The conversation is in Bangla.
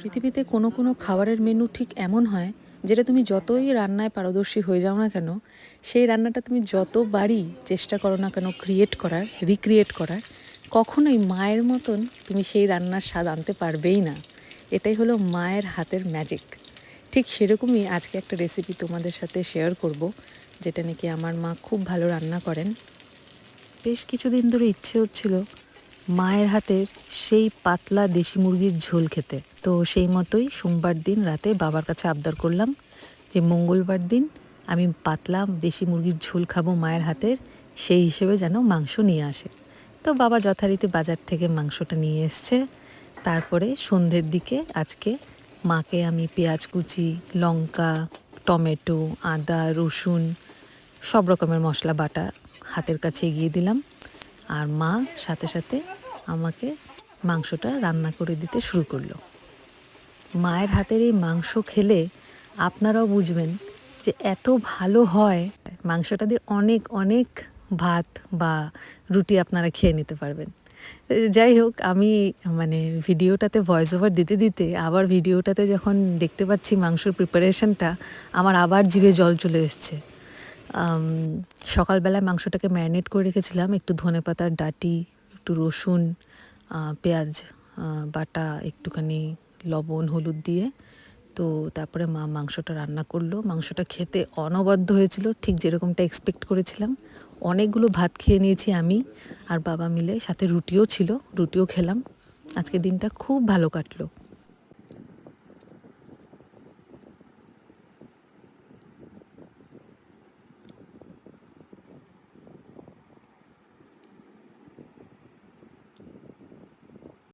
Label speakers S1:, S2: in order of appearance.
S1: পৃথিবীতে কোনো কোনো খাবারের মেনু ঠিক এমন হয় যেটা তুমি যতই রান্নায় পারদর্শী হয়ে যাও না কেন, সেই রান্নাটা তুমি যতবারই চেষ্টা করো না কেন রিক্রিয়েট করার, কখনোই মায়ের মতন তুমি সেই রান্নার স্বাদ আনতে পারবেই না। এটাই হলো মায়ের হাতের ম্যাজিক। ঠিক সেরকমই আজকে একটা রেসিপি তোমাদের সাথে শেয়ার করব, যেটা নাকি আমার মা খুব ভালো রান্না করেন। বেশ কিছুদিন ধরে ইচ্ছে হচ্ছিল মায়ের হাতের সেই পাতলা দেশি মুরগির ঝোল খেতে। তো সেই মতোই সোমবার দিন রাতে বাবার কাছে আবদার করলাম যে মঙ্গলবার দিন আমি পাতলা দেশি মুরগির ঝোল খাবো মায়ের হাতের, সেই হিসেবে যেন মাংস নিয়ে আসে। তো বাবা যথারীতি বাজার থেকে মাংসটা নিয়ে এসছে। তারপরে সন্ধ্যের দিকে আজকে মাকে আমি পেঁয়াজ কুচি, লঙ্কা, টমেটো, আদা, রসুন, সব রকমের মশলা বাটা হাতের কাছে এগিয়ে দিলাম। আর মা সাথে সাথে আমাকে মাংসটা রান্না করে দিতে শুরু করলো। মায়ের হাতের এই মাংস খেলে আপনারাও বুঝবেন যে এত ভালো হয়, মাংসটা দিয়ে অনেক অনেক ভাত বা রুটি আপনারা খেয়ে নিতে পারবেন। যাই হোক, আমি ভিডিওটাতে ভয়েস ওভার দিতে দিতে আবার ভিডিওটাতে যখন দেখতে পাচ্ছি মাংসর প্রিপারেশনটা, আমার আবার জিভে জল চলে এসছে। সকালবেলায় মাংসটাকে ম্যারিনেট করে রেখেছিলাম একটু ধনেপাতার ডাঁটি, একটু রসুন, পেঁয়াজ বাটা, একটুখানি লবণ, হলুদ দিয়ে। তো তারপরে মা মাংসটা রান্না করলো। মাংসটা খেতে অনবদ্য হয়েছিল, ঠিক যেরকমটা এক্সপেক্ট করেছিলাম। অনেকগুলো ভাত খেয়ে নিয়েছি আমি আর বাবা মিলে, সাথে রুটিও ছিল, রুটিও খেলাম। আজকে দিনটা খুব ভালো কাটলো।